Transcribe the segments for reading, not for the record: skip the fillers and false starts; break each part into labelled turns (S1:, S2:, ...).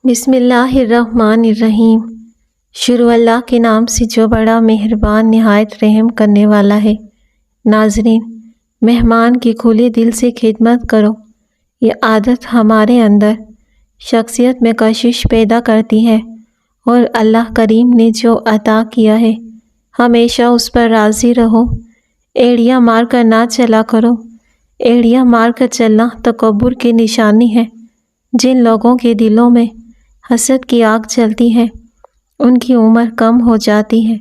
S1: بسم اللہ الرحمن الرحیم۔ شروع اللہ کے نام سے جو بڑا مہربان نہایت رحم کرنے والا ہے۔ ناظرین، مہمان کی کھلے دل سے خدمت کرو۔ یہ عادت ہمارے اندر شخصیت میں کشش پیدا کرتی ہے اور اللہ کریم نے جو عطا کیا ہے ہمیشہ اس پر راضی رہو۔ ایڑیاں مار کر نہ چلا کرو۔ ایڑیاں مار کر چلنا تکبر کی نشانی ہے۔ جن لوگوں کے دلوں میں حسد کی آگ جلتی ہے ان کی عمر کم ہو جاتی ہے۔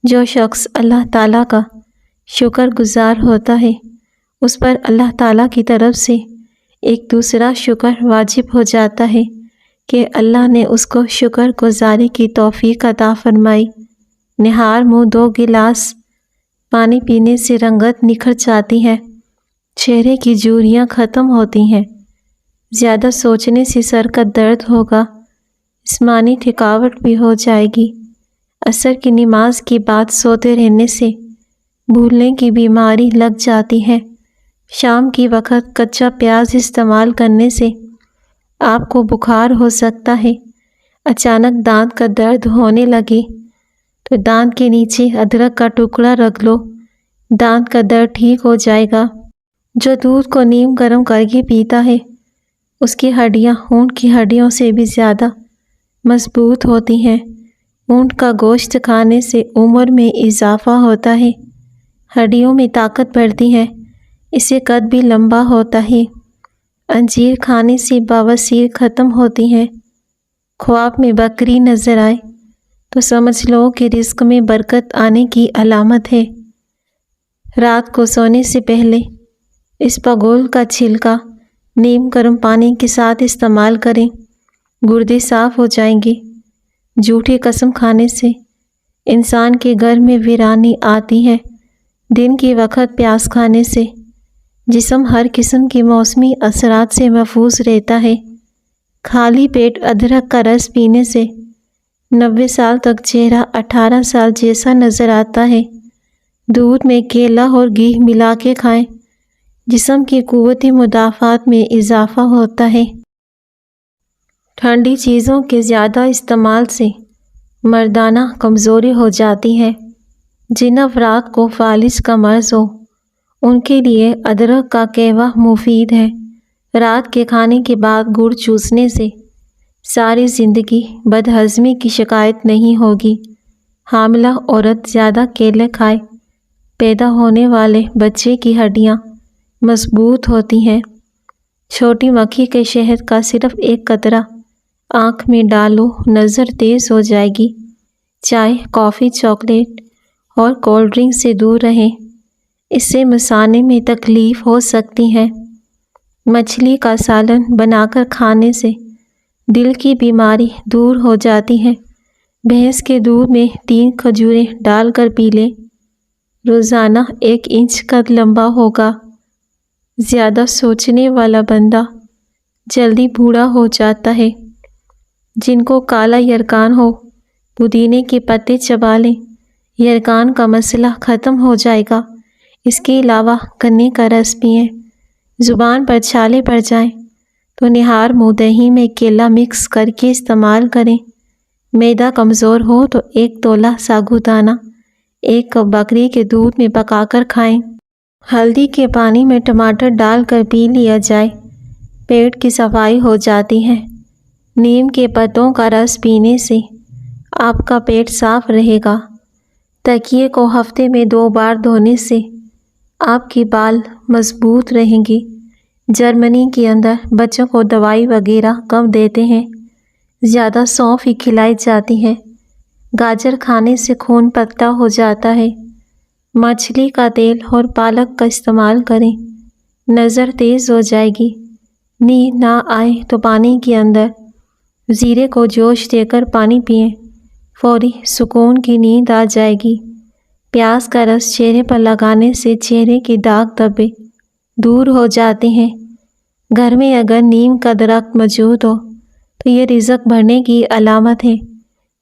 S1: جو شخص اللہ تعالیٰ کا شکر گزار ہوتا ہے اس پر اللہ تعالیٰ کی طرف سے ایک دوسرا شکر واجب ہو جاتا ہے کہ اللہ نے اس کو شکر گزاری کی توفیق عطا فرمائی۔ نہار منہ 2 گلاس پانی پینے سے رنگت نکھر جاتی ہے، چہرے کی جھریاں ختم ہوتی ہیں، زیادہ سوچنے سے سر کا درد ہوگا، جسمانی تھکاوٹ بھی ہو جائے گی، عصر کی نماز کی بات سوتے رہنے سے بھولنے کی بیماری لگ جاتی ہے، شام کی وقت کچا پیاز استعمال کرنے سے آپ کو بخار ہو سکتا ہے، اچانک دانت کا درد ہونے لگے تو دانت کے نیچے ادرک کا ٹکڑا رکھ لو، دانت کا درد ٹھیک ہو جائے گا۔ جو دودھ کو نیم گرم کر کے پیتا ہے اس کی ہڈیاں اونٹ کی ہڈیوں سے بھی زیادہ مضبوط ہوتی ہیں۔ اونٹ کا گوشت کھانے سے عمر میں اضافہ ہوتا ہے، ہڈیوں میں طاقت بڑھتی ہے، اس سے قد بھی لمبا ہوتا ہے۔ انجیر کھانے سے بواسیر ختم ہوتی ہے۔ خواب میں بکری نظر آئے تو سمجھ لو کہ رزق میں برکت آنے کی علامت ہے۔ رات کو سونے سے پہلے اسپاغول کا چھلکا نیم گرم پانی کے ساتھ استعمال کریں، گردے صاف ہو جائیں گے۔ جھوٹی قسم کھانے سے انسان کے گھر میں ویرانی آتی ہے۔ دن کے وقت پیاز کھانے سے جسم ہر قسم کی موسمی اثرات سے محفوظ رہتا ہے۔ خالی پیٹ ادرک کا رس پینے سے 90 سال تک چہرہ 18 سال جیسا نظر آتا ہے۔ دودھ میں کیلا اور گھی ملا کے کھائیں، جسم کی قوت مدافعت میں اضافہ ہوتا ہے۔ ٹھنڈی چیزوں کے زیادہ استعمال سے مردانہ کمزوری ہو جاتی ہے۔ جن افراد کو فالج کا مرض ہو ان کے لیے ادرک کا قہوہ مفید ہے۔ رات کے کھانے کے بعد گڑ چوسنے سے ساری زندگی بدہضمی کی شکایت نہیں ہوگی۔ حاملہ عورت زیادہ کیلے کھائے، پیدا ہونے والے بچے کی ہڈیاں مضبوط ہوتی ہیں۔ چھوٹی مکھی کے شہد کا صرف ایک قطرہ آنکھ میں ڈالو، نظر تیز ہو جائے گی۔ چائے، کافی، چاکلیٹ اور کولڈ ڈرنک سے دور رہیں، اس سے مثانے میں تکلیف ہو سکتی ہے۔ مچھلی کا سالن بنا کر کھانے سے دل کی بیماری دور ہو جاتی ہے۔ بھینس کے دودھ میں 3 کھجوریں ڈال کر پی لیں، روزانہ 1 انچ قد لمبا ہوگا۔ زیادہ سوچنے والا بندہ جلدی بوڑھا ہو جاتا ہے۔ جن کو کالا یرقان ہو پودینے کے پتے چبا لیں، یرقان کا مسئلہ ختم ہو جائے گا۔ اس کے علاوہ گنے کا رس پئیں۔ زبان پر چھالے پڑ جائیں تو نہار منہ دہی میں کیلا مکس کر کے استعمال کریں۔ معدہ کمزور ہو تو 1 تولہ ساگودانہ 1 کپ بکری کے دودھ میں پکا کر کھائیں۔ ہلدی کے پانی میں ٹماٹر ڈال کر پی لیا جائے، پیٹ کی صفائی ہو جاتی ہے۔ نیم کے پتوں کا رس پینے سے آپ کا پیٹ صاف رہے گا۔ تکیے کو ہفتے میں 2 بار دھونے سے آپ کی بال مضبوط رہیں گی۔ جرمنی کے اندر بچوں کو دوائی وغیرہ کم دیتے ہیں، زیادہ سونف ہی کھلائی جاتی ہے۔ گاجر کھانے سے خون پتلا ہو جاتا ہے۔ مچھلی کا تیل اور پالک کا استعمال کریں، نظر تیز ہو جائے گی۔ نیند نہ آئے تو پانی کے اندر زیرے کو جوش دے کر پانی پئیں، فوری سکون کی نیند آ جائے گی۔ پیاز کا رس چہرے پر لگانے سے چہرے کے داغ دھبے دور ہو جاتے ہیں۔ گھر میں اگر نیم کا درخت موجود ہو تو یہ رزق بڑھنے کی علامت ہے۔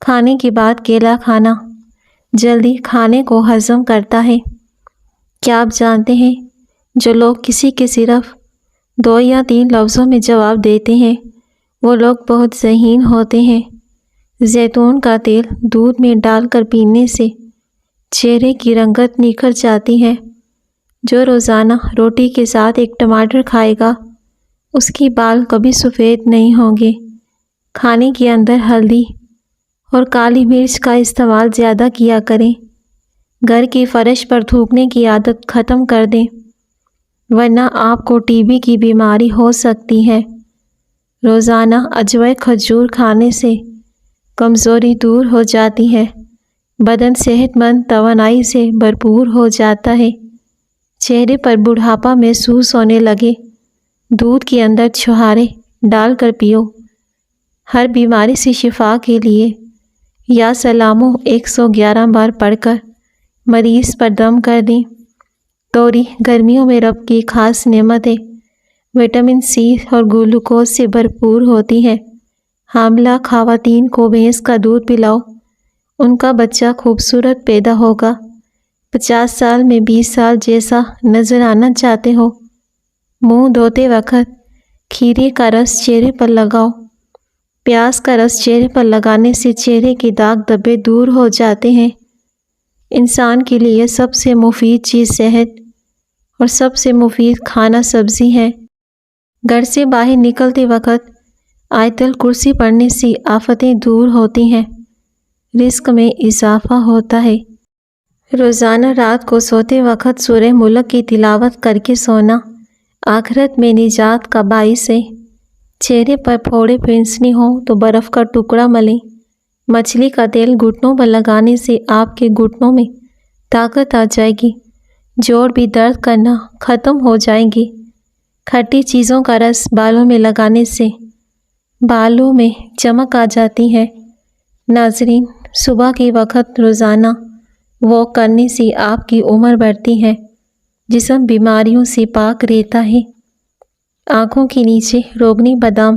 S1: کھانے کے بعد کیلا کھانا جلدی کھانے کو ہضم کرتا ہے۔ کیا آپ جانتے ہیں جو لوگ کسی کے صرف 2 یا 3 لفظوں میں جواب دیتے ہیں وہ لوگ بہت ذہین ہوتے ہیں۔ زیتون کا تیل دودھ میں ڈال کر پینے سے چہرے کی رنگت نکھر جاتی ہے۔ جو روزانہ روٹی کے ساتھ ایک ٹماٹر کھائے گا اس کی بال کبھی سفید نہیں ہوں گے۔ کھانے کے اندر ہلدی اور کالی مرچ کا استعمال زیادہ کیا کریں۔ گھر کی فرش پر تھوکنے کی عادت ختم کر دیں، ورنہ آپ کو ٹی بی کی بیماری ہو سکتی ہے۔ روزانہ اجوائے کھجور کھانے سے کمزوری دور ہو جاتی ہے، بدن صحت مند توانائی سے بھرپور ہو جاتا ہے۔ چہرے پر بڑھاپا محسوس ہونے لگے، دودھ کے اندر چھہارے ڈال کر پیو۔ ہر بیماری سے شفا کے لیے یا سلامو 111 بار پڑھ کر مریض پر دم کر دیں۔ توری گرمیوں میں رب کی خاص نعمت ہے، وٹامن سی اور گلوکوز سے بھرپور ہوتی ہے۔ حاملہ خواتین کو بھینس کا دودھ پلاؤ، ان کا بچہ خوبصورت پیدا ہوگا۔ 50 سال میں 20 سال جیسا نظر آنا چاہتے ہو؟ منہ دھوتے وقت کھیرے کا رس چہرے پر لگاؤ۔ پیاز کا رس چہرے پر لگانے سے چہرے کے داغ دھبے دور ہو جاتے ہیں۔ انسان کے لیے سب سے مفید چیز صحت اور سب سے مفید کھانا سبزی ہے۔ گھر سے باہر نکلتے وقت آیت الکرسی پڑھنے سے آفتیں دور ہوتی ہیں، رزق میں اضافہ ہوتا ہے۔ روزانہ رات کو سوتے وقت سورہ ملک کی تلاوت کر کے سونا آخرت میں نجات کا باعث ہے۔ چہرے پر پھوڑے پھنسنے ہوں تو برف کا ٹکڑا ملیں۔ مچھلی کا تیل گھٹنوں پر لگانے سے آپ کے گھٹنوں میں طاقت آ جائے گی، جوڑ بھی درد کرنا ختم ہو جائیں گے۔ کھٹی چیزوں کا رس بالوں میں لگانے سے بالوں میں چمک آ جاتی ہے۔ ناظرین، صبح کے وقت روزانہ واک کرنے سے آپ کی عمر بڑھتی ہے، جسم بیماریوں سے پاک رہتا ہے۔ آنکھوں کے نیچے روغنی بادام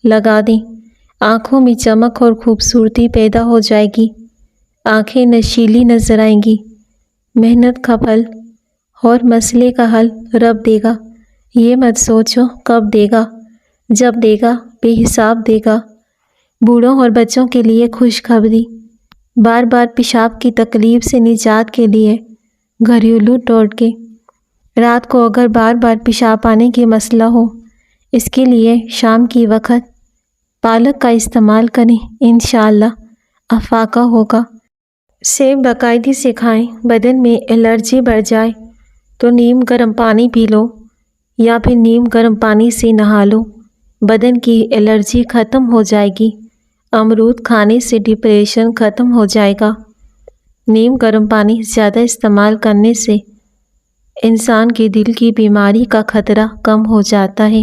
S1: لگا دیں، آنکھوں میں چمک اور خوبصورتی پیدا ہو جائے گی، آنکھیں نشیلی نظر آئیں گی۔ محنت کا پھل اور مسئلے کا حل رب دے گا، یہ مت سوچو کب دے گا، جب دے گا بے حساب دے گا۔ بوڑھوں اور بچوں کے لیے خوشخبری، بار بار پیشاب کی تکلیف سے نجات کے لیے گھریلو ٹوٹکے۔ رات کو اگر بار بار پیشاب آنے کے مسئلہ ہو، اس کے لیے شام کی وقت پالک کا استعمال کریں، انشاءاللہ افاقہ ہوگا۔ سیب باقاعدگی سے کھائیں۔ بدن میں الرجی بڑھ جائے تو نیم گرم پانی پی لو یا پھر نیم گرم پانی سے نہا لو، بدن کی الرجی ختم ہو جائے گی۔ امرود کھانے سے ڈپریشن ختم ہو جائے گا۔ نیم گرم پانی زیادہ استعمال کرنے سے انسان کے دل کی بیماری کا خطرہ کم ہو جاتا ہے۔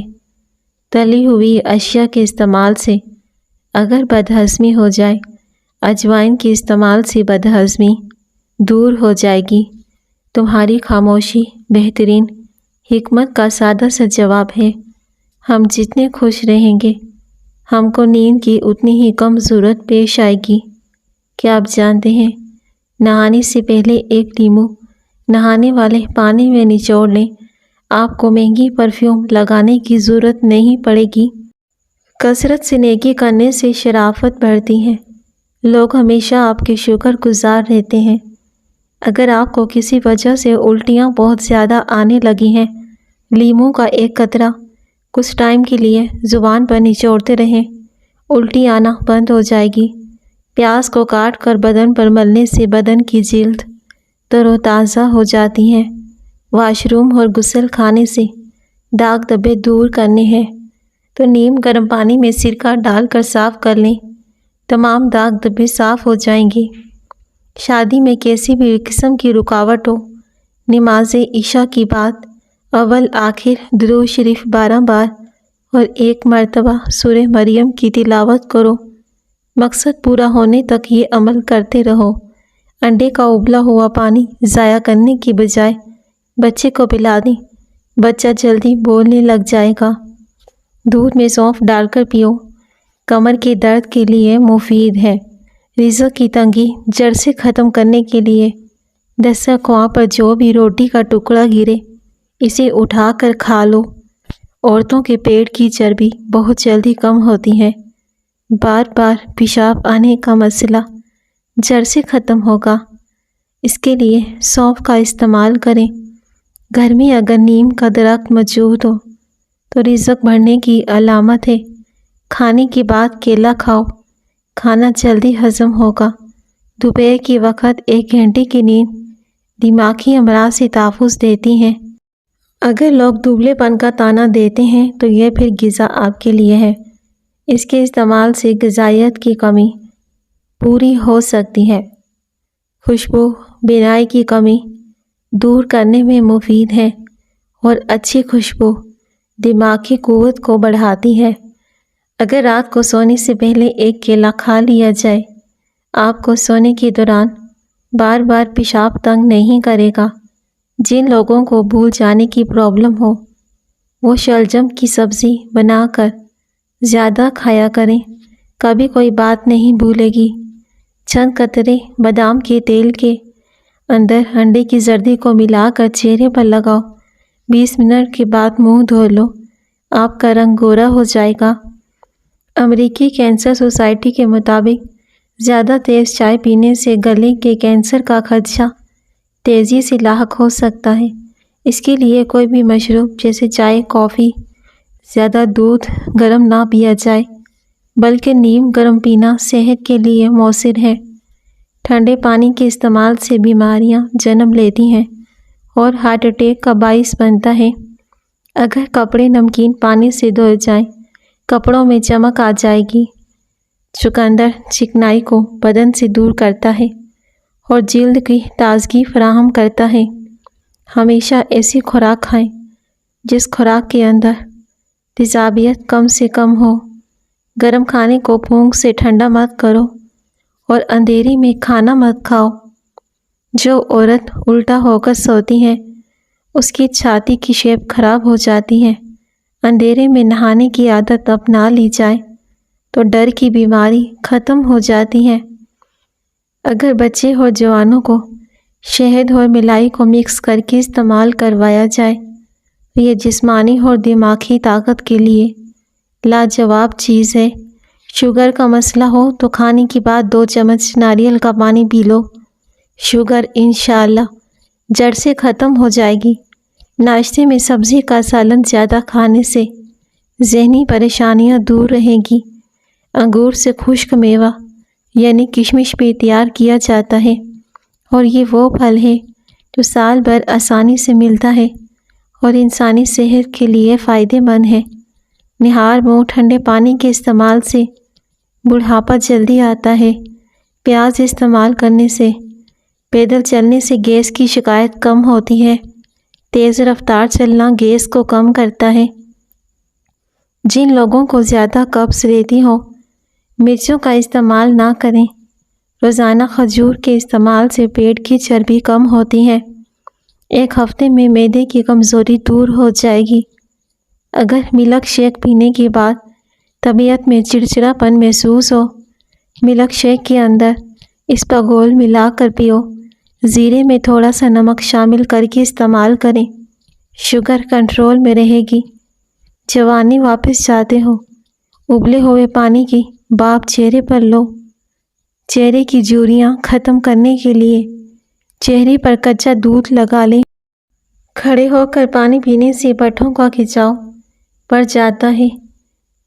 S1: تلی ہوئی اشیاء کے استعمال سے اگر بدہضمی ہو جائے، اجوائن کے استعمال سے بدہضمی دور ہو جائے گی۔ تمہاری خاموشی بہترین حکمت کا سادہ سا جواب ہے۔ ہم جتنے خوش رہیں گے، ہم کو نیند کی اتنی ہی کم ضرورت پیش آئے گی۔ کیا آپ جانتے ہیں، نہانے سے پہلے ایک لیمو نہانے والے پانی میں نچوڑ لیں، آپ کو مہنگی پرفیوم لگانے کی ضرورت نہیں پڑے گی۔ کثرت سے نیکی کرنے سے شرافت بڑھتی ہے، لوگ ہمیشہ آپ کے شکر گزار رہتے ہیں۔ اگر آپ کو کسی وجہ سے الٹیاں بہت زیادہ آنے لگی ہیں، لیموں کا ایک قطرہ کچھ ٹائم کے لیے زبان پر نچوڑتے رہیں، الٹی آنا بند ہو جائے گی۔ پیاز کو کاٹ کر بدن پر ملنے سے بدن کی جلد تر و تازہ ہو جاتی ہے۔ واش روم اور غسل خانے سے داغ دھبے دور کرنے ہیں تو نیم گرم پانی میں سرکہ ڈال کر صاف کر لیں، تمام داغ دھبے صاف ہو جائیں گے۔ شادی میں کیسی بھی قسم کی رکاوٹ ہو، نماز عشاء کی بات اول آخر درود شریف 12 بار اور 1 مرتبہ سورہ مریم کی تلاوت کرو۔ مقصد پورا ہونے تک یہ عمل کرتے رہو۔ انڈے کا ابلا ہوا پانی ضائع کرنے کی بجائے بچے کو پلا دیں، بچہ جلدی بولنے لگ جائے گا۔ دودھ میں سونف ڈال کر پیو، کمر کے درد کے لیے مفید ہے۔ رزق کی تنگی جڑ سے ختم کرنے کے لیے دسترخواں پر جو بھی روٹی کا ٹکڑا گرے اسے اٹھا کر کھا لو، عورتوں کے پیٹ کی چربی بہت جلدی کم ہوتی ہے۔ بار بار پیشاب آنے کا مسئلہ جڑ سے ختم ہوگا۔ اس کے لیے سونف کا استعمال کریں۔ گھر میں اگر نیم کا درخت موجود ہو تو رزق بڑھنے کی علامت ہے۔ کھانے کے بعد کیلا کھاؤ، کھانا جلدی ہضم ہوگا۔ دوپہر کے وقت 1 گھنٹے کی نیند دماغی امراض سے تحفظ دیتی ہے۔ اگر لوگ دبلے پن کا طعنہ دیتے ہیں تو یہ پھر غذا آپ کے لیے ہے۔ اس کے استعمال سے غذائیت کی کمی پوری ہو سکتی ہے۔ خوشبو بینائی کی کمی دور کرنے میں مفید ہے اور اچھی خوشبو دماغ کی قوت کو بڑھاتی ہے۔ اگر رات کو سونے سے پہلے 1 کیلا کھا لیا جائے، آپ کو سونے کے دوران بار بار پیشاب تنگ نہیں کرے گا۔ جن لوگوں کو بھول جانے کی پرابلم ہو وہ شلجم کی سبزی بنا کر زیادہ کھایا کریں، کبھی کوئی بات نہیں بھولے گی۔ چند قطرے بادام کے تیل کے اندر انڈے کی زردی کو ملا کر چہرے پر لگاؤ، 20 منٹ کے بعد منہ دھو لو، آپ کا رنگ گورا ہو جائے گا۔ امریکی کینسر سوسائٹی کے مطابق زیادہ تیز چائے پینے سے گلے کے کینسر کا خدشہ تیزی سے لاحق ہو سکتا ہے۔ اس کے لیے کوئی بھی مشروب جیسے چائے، کافی، زیادہ دودھ گرم نہ پیا جائے، بلکہ نیم گرم پینا صحت کے لیے مؤثر ہے۔ ٹھنڈے پانی کے استعمال سے بیماریاں جنم لیتی ہیں اور ہارٹ اٹیک کا باعث بنتا ہے۔ اگر کپڑے نمکین پانی سے دھوئے جائیں، کپڑوں میں چمک آ جائے گی۔ چقندر چکنائی کو بدن سے دور کرتا ہے اور جلد کی تازگی فراہم کرتا ہے۔ ہمیشہ ایسی خوراک کھائیں جس خوراک کے اندر تیزابیت کم سے کم ہو۔ گرم کھانے کو پھونک سے ٹھنڈا مت کرو اور اندھیرے میں کھانا مت کھاؤ۔ جو عورت الٹا ہو کر سوتی ہے اس کی چھاتی کی شیپ خراب ہو جاتی ہے۔ اندھیرے میں نہانے کی عادت اپنا لی جائے تو ڈر کی بیماری ختم ہو جاتی ہے۔ اگر بچے اور جوانوں کو شہد اور ملائی کو مکس کر کے استعمال کروایا جائے تو یہ جسمانی اور دماغی طاقت کے لیے لاجواب چیز ہے۔ شوگر کا مسئلہ ہو تو کھانے کے بعد 2 چمچ ناریل کا پانی پی لو، شوگر انشاءاللہ جڑ سے ختم ہو جائے گی۔ ناشتے میں سبزی کا سالن زیادہ کھانے سے ذہنی پریشانیاں دور رہیں گی۔ انگور سے خشک میوہ یعنی کشمش بھی تیار کیا جاتا ہے اور یہ وہ پھل ہے جو سال بھر آسانی سے ملتا ہے اور انسانی صحت کے لیے فائدہ مند ہے۔ نہار منہ ٹھنڈے پانی کے استعمال سے بڑھاپا جلدی آتا ہے۔ پیاز استعمال کرنے سے پیدل چلنے سے گیس کی شکایت کم ہوتی ہے۔ تیز رفتار چلنا گیس کو کم کرتا ہے۔ جن لوگوں کو زیادہ قبض رہتی ہو مرچوں کا استعمال نہ کریں۔ روزانہ کھجور کے استعمال سے پیٹ کی چربی کم ہوتی ہے۔ 1 ہفتے میں معدے کی کمزوری دور ہو جائے گی۔ اگر ملک شیک پینے کے بعد طبیعت میں چڑچڑا پن محسوس ہو، ملک شیک کے اندر اسپاغول ملا کر پیو، زیرے میں تھوڑا سا نمک شامل کر کے استعمال کریں، شوگر کنٹرول میں رہے گی۔ جوانی واپس چاہتے ہو، ابلے ہوئے پانی کی بھاپ چہرے پر لو۔ چہرے کی جھریاں ختم کرنے کے لیے چہرے پر کچا دودھ لگا لیں۔ کھڑے ہو کر پانی پینے سے پٹھوں کا کھچاؤ بڑھ جاتا ہے۔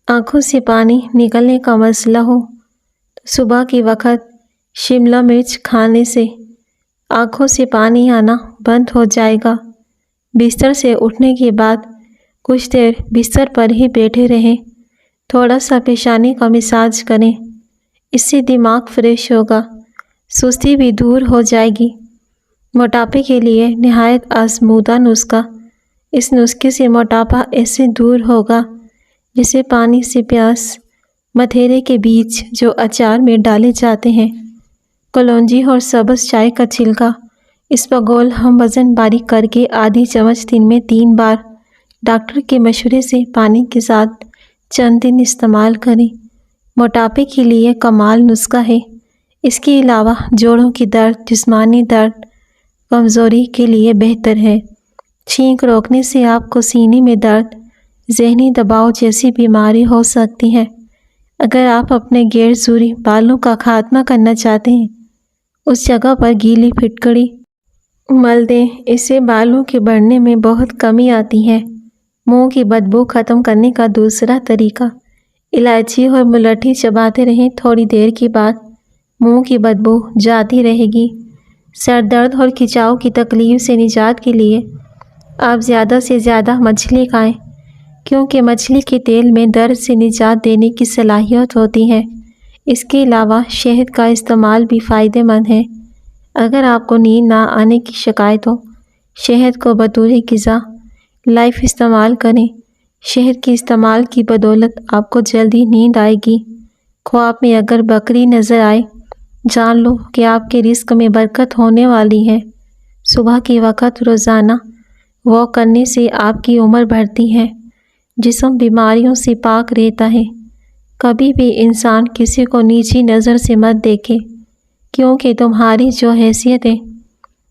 S1: آنکھوں سے پانی نکلنے کا مسئلہ ہو تو صبح کے وقت شملہ مرچ کھانے سے آنکھوں سے پانی آنا بند ہو جائے گا۔ بستر سے اٹھنے کے بعد کچھ دیر بستر پر ہی بیٹھے رہیں، تھوڑا سا پیشانی کا مساج کریں، اس سے دماغ فریش ہوگا، سستی بھی دور ہو جائے گی۔ موٹاپے کے لیے نہایت آزمودہ نسخہ۔ اس نسخے سے موٹاپا ایسے دور ہوگا جیسے پانی سے پیاس۔ متھیرے کے بیج جو اچار میں ڈالے جاتے ہیں، کلونجی اور سبز چائے کا چھلکا، اسپاغول ہم وزن باریک کر کے آدھی چمچ دن میں 3 بار ڈاکٹر کے مشورے سے پانی کے ساتھ چند دن استعمال کریں۔ موٹاپے کے لیے کمال نسخہ ہے۔ اس کے علاوہ جوڑوں کی درد، جسمانی درد، کمزوری کے لیے بہتر ہے۔ چھینک روکنے سے آپ کو سینے میں درد، ذہنی دباؤ جیسی بیماری ہو سکتی ہے۔ اگر آپ اپنے غیر ضروری بالوں کا خاتمہ کرنا چاہتے ہیں، اس جگہ پر گیلی پھٹکڑی مل دیں۔ اس سے بالوں کے بڑھنے میں بہت کمی آتی ہے۔ منہ کی بدبو ختم کرنے کا دوسرا طریقہ، الائچی اور ملٹھی چباتے رہیں، تھوڑی دیر کے بعد منہ کی بدبو جاتی رہے گی۔ سر درد اور کھچاؤ کی تکلیف سے نجات کے لیے آپ زیادہ سے زیادہ مچھلی کھائیں، کیونکہ مچھلی کے تیل میں درد سے نجات دینے کی صلاحیت ہوتی ہے۔ اس کے علاوہ شہد کا استعمال بھی فائدہ مند ہے۔ اگر آپ کو نیند نہ آنے کی شکایت ہو، شہد کو بطور غذا لائف استعمال کریں۔ شہد کے استعمال کی بدولت آپ کو جلدی نیند آئے گی۔ خواب میں اگر بکری نظر آئے، جان لو کہ آپ کے رزق میں برکت ہونے والی ہے۔ صبح کے وقت روزانہ واک کرنے سے آپ کی عمر بڑھتی ہے، جسم بیماریوں سے پاک رہتا ہے۔ کبھی بھی انسان کسی کو نیچی نظر سے مت دیکھے، کیونکہ تمہاری جو حیثیت ہے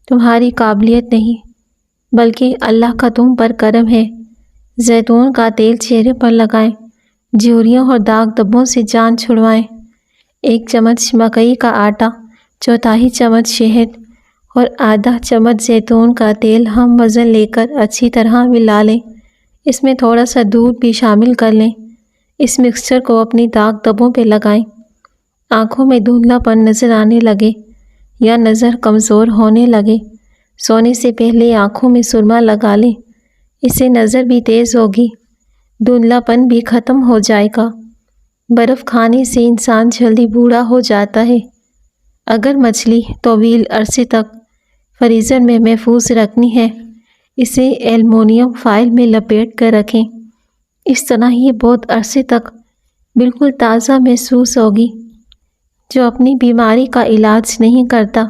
S1: تمہاری قابلیت نہیں، بلکہ اللہ کا تم پر کرم ہے۔ زیتون کا تیل چہرے پر لگائیں، جھریوں اور داغ دھبوں سے جان چھڑوائیں۔ 1 چمچ مکئی کا آٹا، 1/4 چمچ شہد اور آدھا چمچ زیتون کا تیل ہم وزن لے کر اچھی طرح ملا لیں۔ اس میں تھوڑا سا دودھ بھی شامل کر لیں۔ اس مکسچر کو اپنی داغ دھبوں پہ لگائیں۔ آنکھوں میں دھندلا پن نظر آنے لگے یا نظر کمزور ہونے لگے، سونے سے پہلے آنکھوں میں سرما لگا لیں۔ اس سے نظر بھی تیز ہوگی، دھندلا پن بھی ختم ہو جائے گا۔ برف کھانے سے انسان جلدی بوڑھا ہو جاتا ہے۔ اگر مچھلی طویل عرصے تک فریزر میں محفوظ رکھنی ہے، اسے ایلومینیم فائل میں لپیٹ کر رکھیں۔ اس طرح یہ بہت عرصے تک بالکل تازہ محسوس ہوگی۔ جو اپنی بیماری کا علاج نہیں کرتا،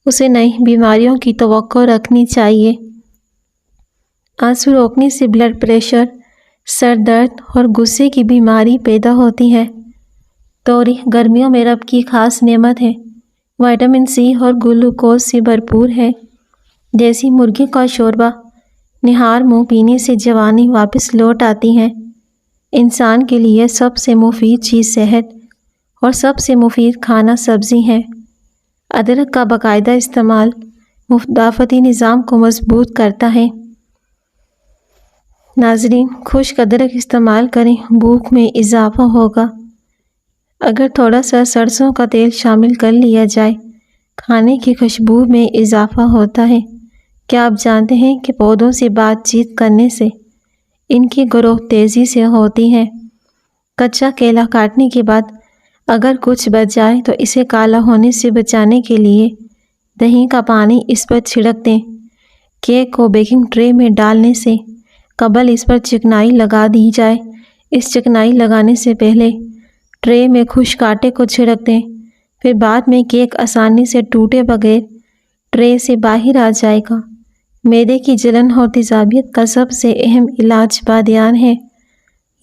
S1: اسے نئی بیماریوں کی توقع رکھنی چاہیے۔ آنسو روکنے سے بلڈ پریشر، سر درد اور غصے کی بیماری پیدا ہوتی ہے۔ توری گرمیوں میں رب کی خاص نعمت ہے۔ وٹامن سی اور گلوکوز سے بھرپور ہے۔ دیسی مرغی کا شوربہ، نہار منہ پینے سے جوانی واپس لوٹ آتی ہے۔ انسان کے لیے سب سے مفید چیز صحت اور سب سے مفید کھانا سبزی ہے۔ ادرک کا باقاعدہ استعمال مدافعتی نظام کو مضبوط کرتا ہے۔ ناظرین، خشک ادرک استعمال کریں، بھوک میں اضافہ ہوگا۔ اگر تھوڑا سا سرسوں کا تیل شامل کر لیا جائے، کھانے کی خوشبو میں اضافہ ہوتا ہے۔ کیا آپ جانتے ہیں کہ پودوں سے بات چیت کرنے سے ان کی گروتھ تیزی سے ہوتی ہے؟ کچا کیلا کاٹنے کے بعد اگر کچھ بچ جائے تو اسے کالا ہونے سے بچانے کے لیے دہی کا پانی اس پر چھڑک دیں۔ کیک کو بیکنگ ٹرے میں ڈالنے سے قبل اس پر چکنائی لگا دی جائے۔ اس چکنائی لگانے سے پہلے ٹرے میں خشک آٹے کو چھڑک دیں، پھر بعد میں کیک آسانی سے ٹوٹے بغیر ٹرے سے باہر آ جائے گا۔ معدے کی جلن اور تیزابیت کا سب سے اہم علاج بادیان ہے۔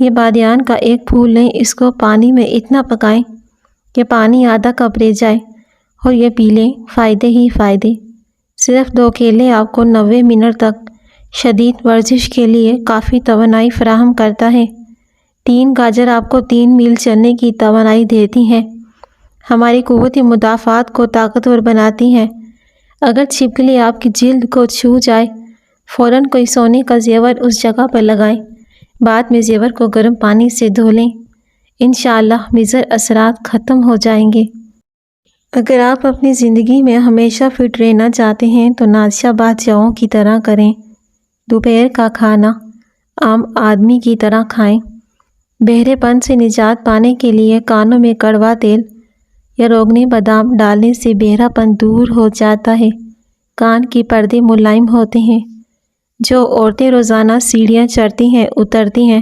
S1: یہ بادیان کا ایک پھول لیں، اس کو پانی میں اتنا پکائیں کہ پانی آدھا کپ رہ جائے اور یہ پی لیں، فائدے ہی فائدے۔ صرف 2 کیلے آپ کو 90 منٹ تک شدید ورزش کے لیے کافی توانائی فراہم کرتا ہے۔ 3 گاجر آپ کو 3 میل چلنے کی توانائی دیتی ہیں، ہماری قوت مدافعت کو طاقتور بناتی ہیں۔ اگر چھپکلی آپ کی جلد کو چھو جائے، فوراً کوئی سونے کا زیور اس جگہ پر لگائیں، بعد میں زیور کو گرم پانی سے دھو لیں، انشاءاللہ مضر اثرات ختم ہو جائیں گے۔ اگر آپ اپنی زندگی میں ہمیشہ فٹ رہنا چاہتے ہیں تو نادشاہ بادشاہوں کی طرح کریں۔ دوپہر کا کھانا عام آدمی کی طرح کھائیں۔ بہرے پن سے نجات پانے کے لیے کانوں میں کڑوا تیل یا روغنی بادام ڈالنے سے بہرا پن دور ہو جاتا ہے۔ کان کے پردے ملائم ہوتے ہیں۔ جو عورتیں روزانہ سیڑھیاں چڑھتی ہیں اترتی ہیں،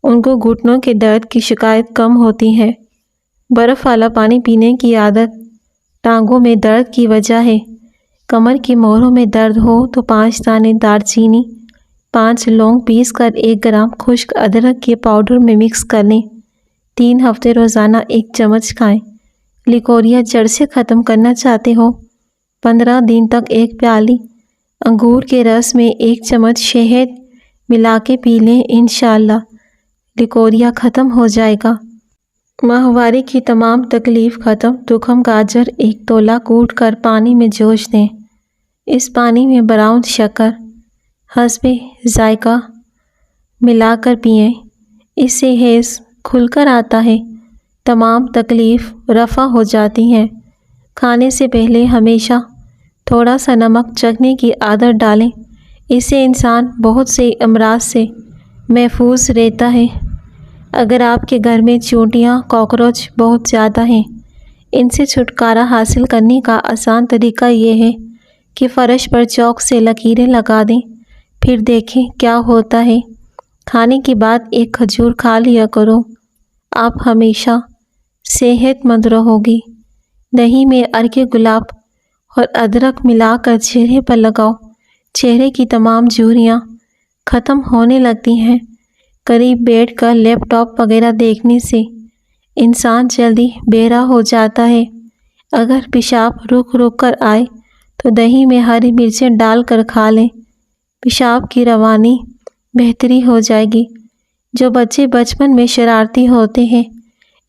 S1: ان کو گھٹنوں کے درد کی شکایت کم ہوتی ہے۔ برف والا پانی پینے کی عادت ٹانگوں میں درد کی وجہ ہے۔ کمر کی موہروں میں درد ہو تو 5 دانے دار چینی، 5 لونگ پیس کر 1 گرام خشک ادرک کے پاؤڈر میں مکس کر لیں۔ 3 ہفتے روزانہ 1 چمچ کھائیں۔ لیکوریا جڑ سے ختم کرنا چاہتے ہو، 15 دن تک 1 پیالی انگور کے رس میں 1 چمچ شہد ملا کے پی لیں، انشاءاللہ لیکوریا ختم ہو جائے گا۔ ماہواری کی تمام تکلیف ختم۔ تخم گاجر 1 تولہ کوٹ کر پانی میں جوش دیں۔ اس پانی میں براؤن شکر حسب ذائقہ ملا کر پئیں، اس سے حیض کھل کر آتا ہے، تمام تکلیف رفع ہو جاتی ہیں۔ کھانے سے پہلے ہمیشہ تھوڑا سا نمک چکھنے کی عادت ڈالیں، اس سے انسان بہت سے امراض سے محفوظ رہتا ہے۔ اگر آپ کے گھر میں چیونٹیاں کاکروچ بہت زیادہ ہیں، ان سے چھٹکارا حاصل کرنے کا آسان طریقہ یہ ہے کہ فرش پر چاک سے لکیریں لگا دیں، پھر دیکھیں کیا ہوتا ہے۔ کھانے کے بعد 1 کھجور کھا لیا کرو، آپ ہمیشہ صحت مند رہو گی۔ دہی میں عرق گلاب اور ادرک ملا کر چہرے پر لگاؤ، چہرے کی تمام جھریاں ختم ہونے لگتی ہیں۔ قریب بیٹھ کر لیپ ٹاپ وغیرہ دیکھنے سے انسان جلدی بہرا ہو جاتا ہے۔ اگر پیشاب رک رک کر آئے تو دہی میں ہری مرچیں ڈال کر کھا لیں، پیشاب کی روانی بہتری ہو جائے گی۔ جو بچے بچپن میں شرارتی ہوتے ہیں،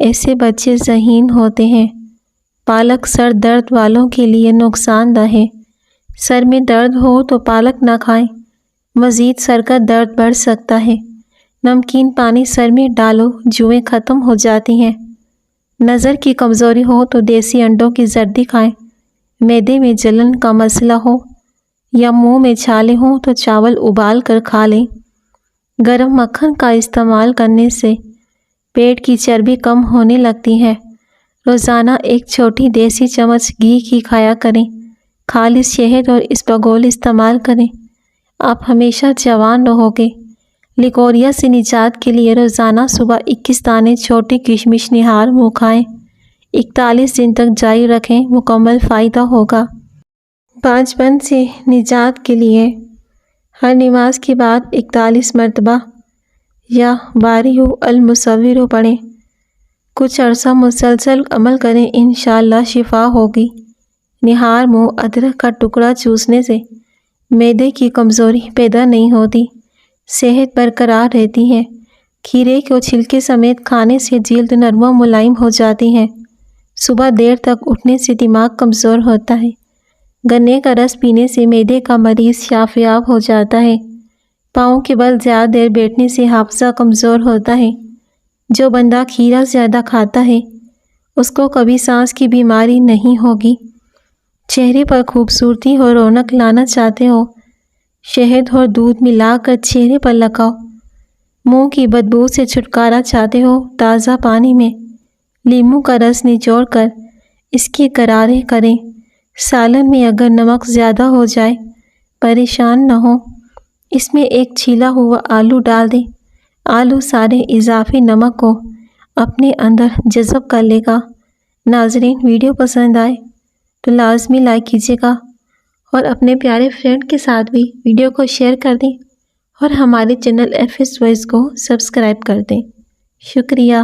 S1: ایسے بچے ذہین ہوتے ہیں۔ پالک سر درد والوں کے لیے نقصان دہ ہے۔ سر میں درد ہو تو پالک نہ کھائیں، مزید سر کا درد بڑھ سکتا ہے۔ نمکین پانی سر میں ڈالو، جوئیں ختم ہو جاتی ہیں۔ نظر کی کمزوری ہو تو دیسی انڈوں کی زردی کھائیں۔ معدے میں جلن کا مسئلہ ہو یا منہ میں چھالے ہوں تو چاول ابال کر کھا لیں۔ گرم مکھن کا استعمال کرنے سے پیٹ کی چربی کم ہونے لگتی ہے۔ روزانہ 1 چھوٹی دیسی چمچ گھی کی کھایا کریں۔ خالص شہد اور اسبگول استعمال کریں، آپ ہمیشہ جوان رہو گے۔ لیکوریا سے نجات کے لیے روزانہ صبح 21 دانے چھوٹی کشمش نہار منہ کھائیں، 41 دن تک جاری رکھیں، مکمل فائدہ ہوگا۔ پانچپن سے نجات کے لیے ہر نماز کے بعد 41 مرتبہ یا باری المصور پڑھیں۔ کچھ عرصہ مسلسل عمل کریں، انشاءاللہ شفا ہوگی۔ نہار منہ ادرک کا ٹکڑا چوسنے سے معدے کی کمزوری پیدا نہیں ہوتی، صحت برقرار رہتی ہے۔ کھیرے کو چھلکے سمیت کھانے سے جلد نرم و ملائم ہو جاتی ہے۔ صبح دیر تک اٹھنے سے دماغ کمزور ہوتا ہے۔ گنے کا رس پینے سے معدے کا مریض شافیاب ہو جاتا ہے۔ پاؤں کے بل زیادہ دیر بیٹھنے سے حافظہ کمزور ہوتا ہے۔ جو بندہ کھیرا زیادہ کھاتا ہے اس کو کبھی سانس کی بیماری نہیں ہوگی۔ چہرے پر خوبصورتی اور رونق لانا چاہتے ہو، شہد اور دودھ ملا کر چہرے پر لگاؤ۔ منہ کی بدبو سے چھٹکارا چاہتے ہو، تازہ پانی میں لیموں کا رس نچوڑ کر اس کے غرارے کریں۔ سالن میں اگر نمک زیادہ ہو جائے پریشان نہ ہو، اس میں 1 چھیلا ہوا آلو ڈال دیں، آلو سارے اضافی نمک کو اپنے اندر جذب کر لے گا۔ ناظرین، ویڈیو پسند آئے تو لازمی لائک کیجیے گا اور اپنے پیارے فرینڈ کے ساتھ بھی ویڈیو کو شیئر کر دیں اور ہمارے چینل FS وائس کو سبسکرائب کر دیں۔ شکریہ۔